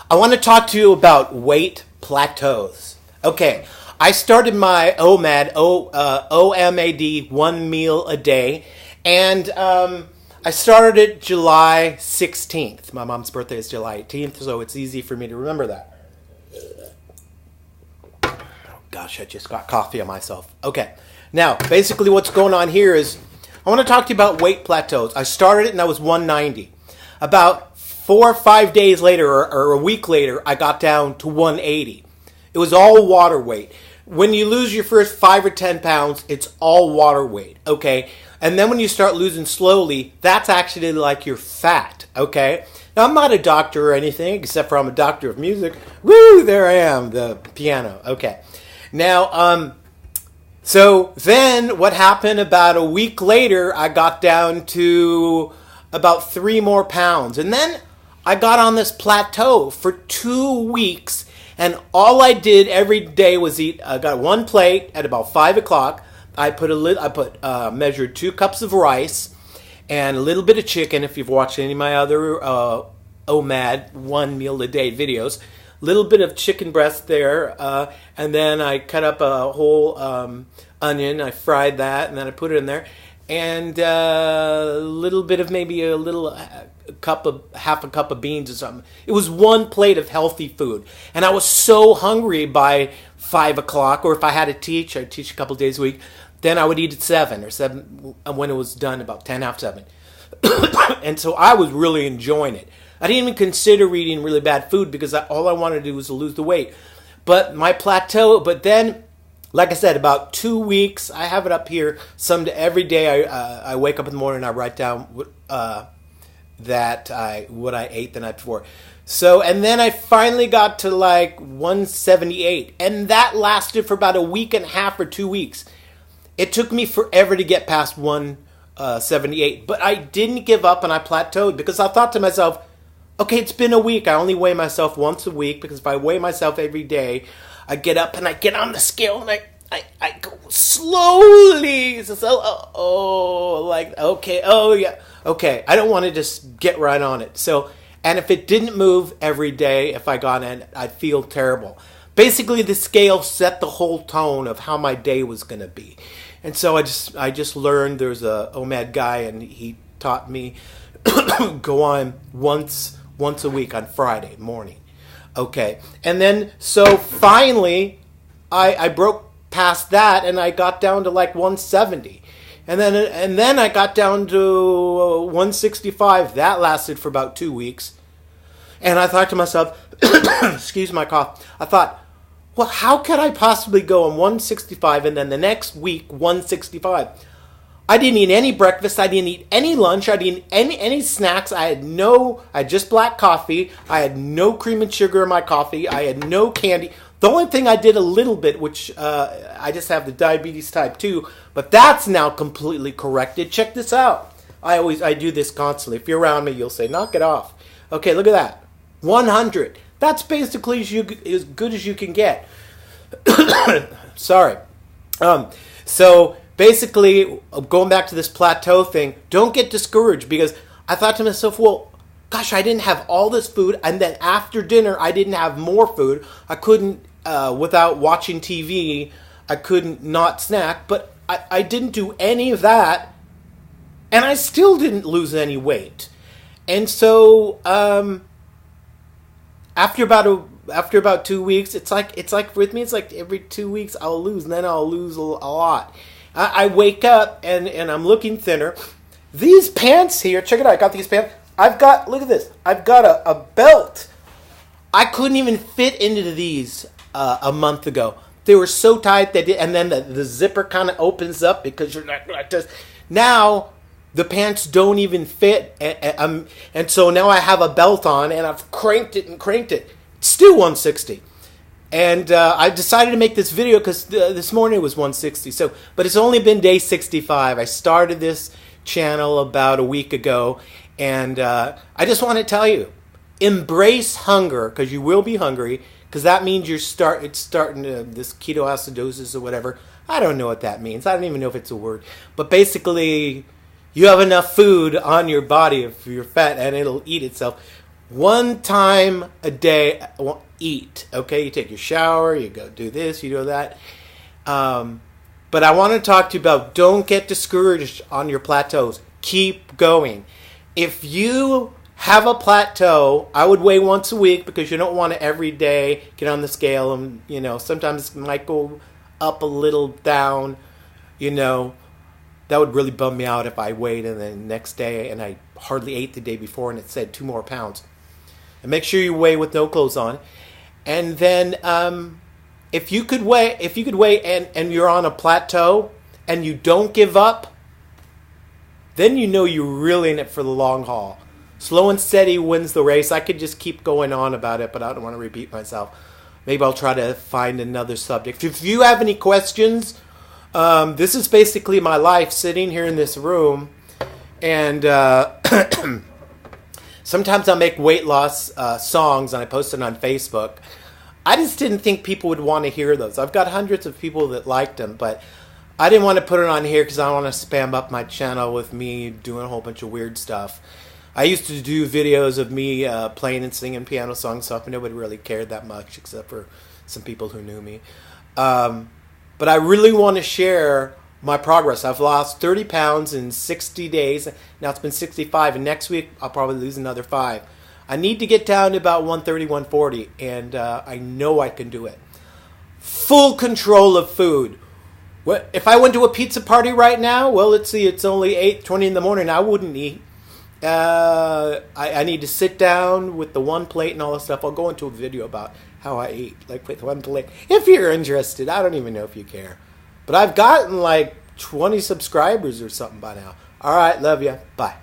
I want to talk to you about weight plateaus. Okay, I started my OMAD 1 meal a day, and I started it July 16th. My mom's birthday is July 18th, so it's easy for me to remember that. Oh, gosh, I just got coffee on myself. Okay, now basically what's going on here is I want to talk to you about weight plateaus. I started it and I was 190. About 4 or 5 days later, or a week later, I got down to 180. It was all water weight. When you lose your first 5 or 10 pounds, it's all water weight, okay? And then when you start losing slowly, that's actually like your fat, okay? Now, I'm not a doctor or anything, except for I'm a doctor of music. Woo, there I am, the piano, okay. Now, so then what happened about a week later, I got down to about 3 more pounds. And then I got on this plateau for 2 weeks, and all I did every day was eat. I got one plate at about 5 o'clock. I measured 2 cups of rice and a little bit of chicken. If you've watched any of my other OMAD 1 meal a day videos, a little bit of chicken breast there, and then I cut up a whole onion. I fried that, and then I put it in there. And a little bit of maybe half a cup of beans or something. It was one plate of healthy food. And I was so hungry by 5 o'clock, or if I had to teach, I'd teach a couple days a week, then I would eat at 7 when it was done, about 10 after 7. And so I was really enjoying it. I didn't even consider eating really bad food because all I wanted to do was to lose the weight. But my plateau, but then, like I said, about 2 weeks, I have it up here. Every day I wake up in the morning and I write down what I ate the night before. So, and then I finally got to like 178, and that lasted for about a week and a half or 2 weeks. It took me forever to get past 178, but I didn't give up and I plateaued because I thought to myself, okay, it's been a week. I only weigh myself once a week because if I weigh myself every day, I get up and I get on the scale and I go slowly. Okay. I don't want to just get right on it. So, and if it didn't move every day, if I got in, I'd feel terrible. Basically, the scale set the whole tone of how my day was going to be. And so I just learned there's a OMAD guy, and he taught me go on once a week on Friday morning. Okay, and then so finally, I broke past that, and I got down to like 170, and then I got down to 165. That lasted for about 2 weeks, and I thought to myself, excuse my cough. I thought, well, how could I possibly go on 165 and then the next week 165? I didn't eat any breakfast. I didn't eat any lunch. I didn't eat any snacks. I had just black coffee. I had no cream and sugar in my coffee. I had no candy. The only thing I did a little bit, which I just have the diabetes type 2, but that's now completely corrected. Check this out. I do this constantly. If you're around me, you'll say, knock it off. Okay, look at that. 100. That's basically as good as you can get. Sorry. So basically, going back to this plateau thing, don't get discouraged because I thought to myself, well, gosh, I didn't have all this food, and then after dinner, I didn't have more food. I couldn't, without watching TV, I couldn't not snack, but I didn't do any of that, and I still didn't lose any weight. And so, after about 2 weeks, it's like with me, it's like every 2 weeks I'll lose, and then I'll lose a lot. I wake up and I'm looking thinner. These pants here, check it out. I got these pants. Look at this. I've got a belt. I couldn't even fit into these a month ago. They were so tight and then the zipper kind of opens up because you're not like this. Now the pants don't even fit, and so now I have a belt on, and I've cranked it. It's still 160. And I decided to make this video because this morning it was 160. So, but it's only been day 65. I started this channel about a week ago, and I just want to tell you, embrace hunger because you will be hungry because that means it's starting to, this ketoacidosis or whatever. I don't know what that means. I don't even know if it's a word. But basically, you have enough food on your body if you're fat, and it'll eat itself. One time a day, eat. Okay, you take your shower, you go do this, you do that. But I want to talk to you about don't get discouraged on your plateaus. Keep going. If you have a plateau, I would weigh once a week because you don't want to every day get on the scale and, sometimes it might go up a little down, That would really bum me out if I weighed and then the next day and I hardly ate the day before and it said 2 more pounds. And make sure you weigh with no clothes on. And then if you could weigh and you're on a plateau and you don't give up, then you're really in it for the long haul. Slow and steady wins the race. I could just keep going on about it, but I don't want to repeat myself. Maybe I'll try to find another subject. If you have any questions, this is basically my life sitting here in this room. And sometimes I'll make weight loss songs and I post it on Facebook. I just didn't think people would want to hear those. I've got hundreds of people that liked them, but I didn't want to put it on here because I don't want to spam up my channel with me doing a whole bunch of weird stuff. I used to do videos of me playing and singing piano songs, so nobody really cared that much except for some people who knew me. But I really want to share my progress. I've lost 30 pounds in 60 days. Now it's been 65, and next week I'll probably lose another 5. I need to get down to about 130, 140, and I know I can do it. Full control of food. If I went to a pizza party right now, well, let's see, it's only 8:20 in the morning. I wouldn't eat. I need to sit down with the one plate and all this stuff. I'll go into a video about how I eat, like with one plate. If you're interested, I don't even know if you care. But I've gotten like 20 subscribers or something by now. All right, love you. Bye.